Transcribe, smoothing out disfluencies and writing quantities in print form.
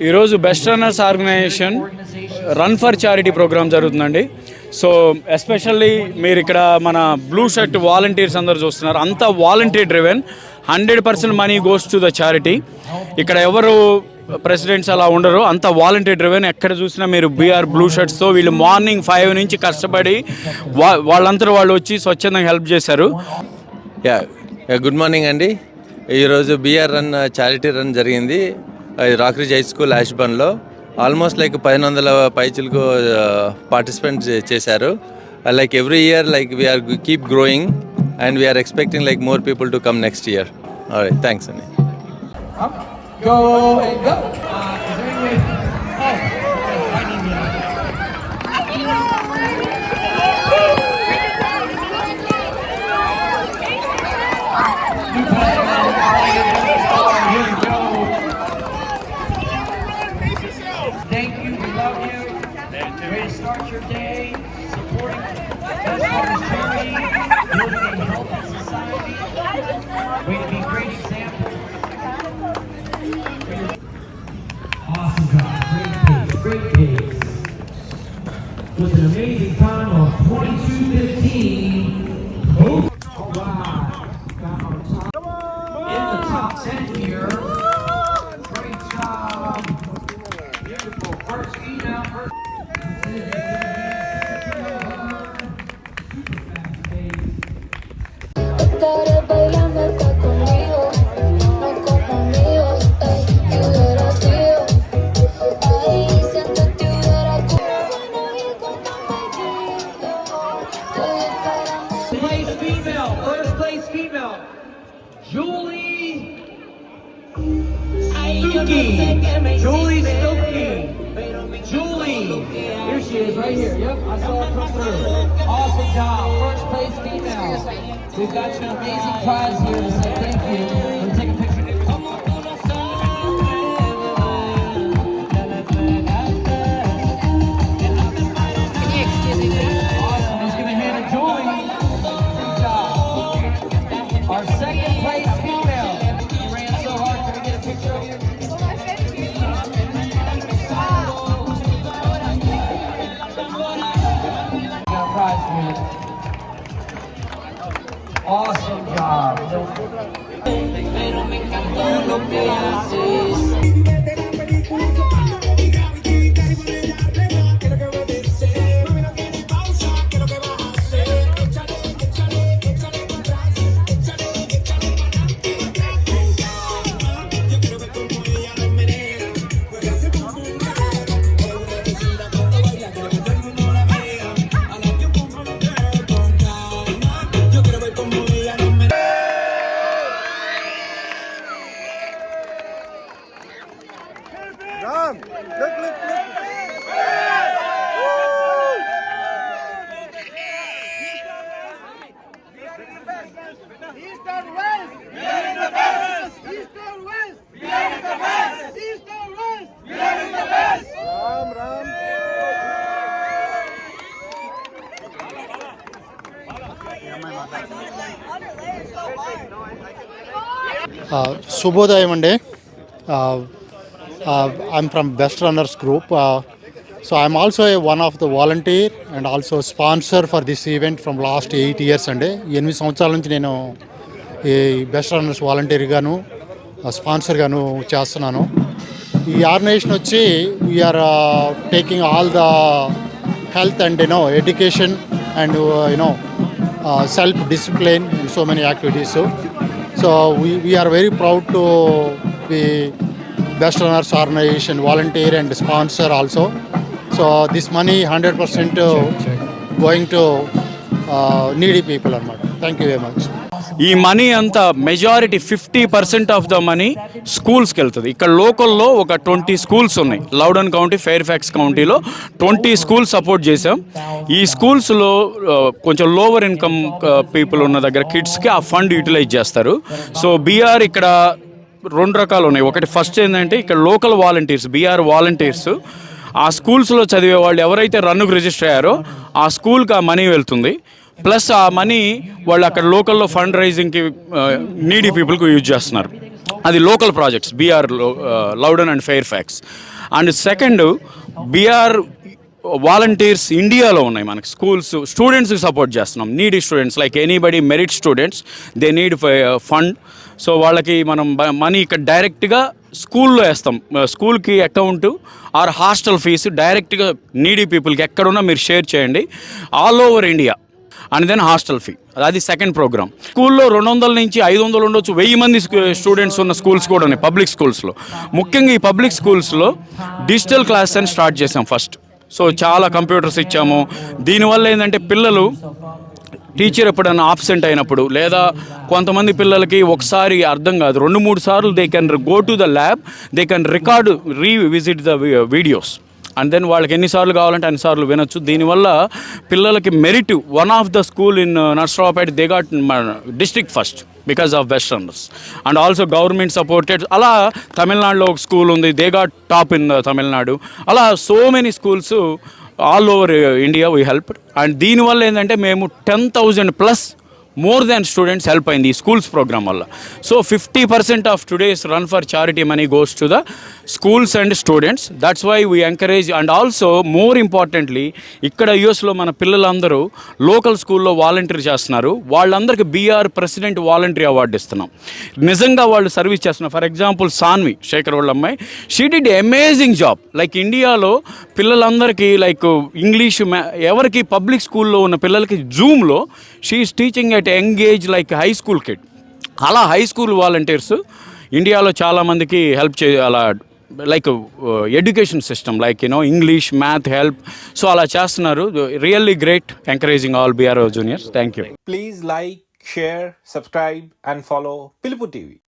ఈరోజు best runners organisation run for charity programme జరుగుతుందండి. So especially మీరు ఇక్కడ మన బ్లూ షర్ట్ వాలంటీర్స్ అందరు చూస్తున్నారు, అంతా volunteer driven. 100% money goes to the charity. ఇక్కడ ఎవరు ప్రెసిడెంట్స్ అలా ఉండరు, అంతా వాలంటీర్ డ్రివెన్. ఎక్కడ చూసినా మీరు బీఆర్ బ్లూ షర్ట్స్తో వీళ్ళు మార్నింగ్ 5 నుంచి కష్టపడి వాళ్ళంతా వాళ్ళు వచ్చి స్వచ్ఛందంగా హెల్ప్ చేశారు. గుడ్ మార్నింగ్ అండి. ఈరోజు బీఆర్ రన్ చారిటీ రన్ జరిగింది రాక్రిజ్ హై స్కూల్ యాష్బన్లో. ఆల్మోస్ట్ లైక్ 1100 పైచులకు పార్టిసిపేట్ చేశారు. Like every year like we are keep growing and we are expecting like more people to come next year. Thanks అండి. Thank you, we love you. Way to start your day, supporting Best Runners Charity, building a healthy society. Way to be great examples. Awesome job, great pace. With an amazing time of 22:15. Oh, wow. In the top 10 here. Great job. Beautiful. First female, first. Estaré bailando acá conmigo, no como amigos, ey, que hubiera sido, ay, si antes te hubiera bueno ir con tan perdido, estoy esperando. Place female, first place female, Julie Stuckey. Julie Stuckey. Julie, here she is, right here. Yep, I saw her come through. Awesome job, first place female. We've got you an amazing prize here to say thank you. We'll take a picture. Awesome, let's give a hand to Julie. Good job. Our second place female. You ran so hard, can we get a picture of you? Got a prize for you. Awesome job. Pero me encantó lo que haces. Shubhodayam అండి. I'm from Best Runners Group. So I'm also one of the volunteer and also sponsor for this event from last 8 years అండి. 8 సంవత్సరాల నుంచి నేను ఈ best runners volunteer గాను sponsor గాను చేస్తున్నాను. ఈ ఆర్గనైజేషన్ వచ్చి we are taking all the health and education and self discipline in so many activities. So we are very proud to be Best Runners organization volunteer and sponsor also. So this money 100% going to needy people anamata. Thank you very much. ఈ money అంతా majority 50% of the money స్కూల్స్కి వెళ్తుంది. ఇక్కడ లోకల్లో ఒక 20 schools ఉన్నాయి. లౌడన్ county, Fairfax కౌంటీలో 20 schools support చేసాం. ఈ స్కూల్స్లో కొంచెం లోవర్ ఇన్కమ్ పీపుల్ ఉన్న దగ్గర కిడ్స్కి ఆ ఫండ్ యూటిలైజ్ చేస్తారు. సో బీఆర్ ఇక్కడ 2 రకాలు ఉన్నాయి. ఒకటి ఫస్ట్ ఏంటంటే ఇక్కడ లోకల్ వాలంటీర్స్, బీఆర్ వాలంటీర్స్ ఆ స్కూల్స్లో చదివే వాళ్ళు ఎవరైతే రన్నుకు రిజిస్టర్ అయ్యారో ఆ స్కూల్కి ఆ మనీ వెళ్తుంది. ప్లస్ ఆ మనీ వాళ్ళు అక్కడ లోకల్లో ఫండ్ రైజింగ్కి నీడీ పీపుల్కి యూజ్ చేస్తున్నారు. అది local projects BR Loudoun and Fairfax. And second BR volunteers ఇండియాలో ఉన్నాయి మనకి స్టూడెంట్స్కి సపోర్ట్ చేస్తున్నాం. Needy students like anybody merit students they need fund. So వాళ్ళకి మనం మనీ ఇక్కడ డైరెక్ట్గా స్కూల్లో వేస్తాం. స్కూల్కి అకౌంట్ ఆర్ హాస్టల్ ఫీజు డైరెక్ట్గా నీడీ పీపుల్కి ఎక్కడున్నా మీరు షేర్ చేయండి all over India. And then hostel fee, అది సెకండ్ ప్రోగ్రామ్. స్కూల్లో 200 నుంచి 500 ఉండొచ్చు, 1000 మంది స్టూడెంట్స్ ఉన్న స్కూల్స్ కూడా ఉన్నాయి పబ్లిక్ స్కూల్స్లో. ముఖ్యంగా ఈ పబ్లిక్ స్కూల్స్లో డిజిటల్ క్లాస్ అని స్టార్ట్ చేసాం ఫస్ట్. సో చాలా కంప్యూటర్స్ ఇచ్చాము. దీనివల్ల ఏంటంటే పిల్లలు టీచర్ ఎప్పుడైనా ఆబ్సెంట్ అయినప్పుడు లేదా కొంతమంది పిల్లలకి ఒకసారి అర్థం కాదు 2-3 సార్లు they can go to the lab, they can record revisit the videos and then వాళ్ళకి ఎన్నిసార్లు కావాలంటే అన్నిసార్లు వినొచ్చు. దీనివల్ల పిల్లలకి merit. One of the school in Narasaraopet they got district first because of westerners and also government supported. అలా తమిళనాడులో ఒక స్కూల్ ఉంది, they got top in Tamil Nadu. అలా so many schools all over India we help. And దీనివల్ల ఏంటంటే మేము 10,000+ more than students help అయింది ఈ స్కూల్స్ ప్రోగ్రామ్ వల్ల. So 50% of today's run for charity money goes to the schools and students. That's why we encourage. And also more importantly ఇక్కడ యూఎస్లో మన పిల్లలందరూ లోకల్ స్కూల్లో వాలంటీర్ చేస్తున్నారు. వాళ్ళందరికీ బీఆర్ ప్రెసిడెంట్ వాలంటీర్ అవార్డు ఇస్తున్నాం. నిజంగా వాళ్ళు సర్వీస్ చేస్తున్నారు. ఫర్ ఎగ్జాంపుల్ సాన్వి శేఖర్ వాళ్ళ అమ్మాయి, she did amazing job. Like ఇండియాలో పిల్లలందరికీ లైక్ ఇంగ్లీష్ ఎవరికి పబ్లిక్ స్కూల్లో ఉన్న పిల్లలకి జూమ్లో she is teaching at young age like high school kid. అలా హై స్కూల్ వాలంటీర్స్ ఇండియాలో చాలామందికి హెల్ప్ అలా like education system like English math help. So అలా చేస్తున్నారు. రియల్లీ గ్రేట్, ఎంకరేజింగ్ ఆల్ బీఆర్ఓ juniors. Thank you. Please like, share, subscribe and follow Pilupu TV.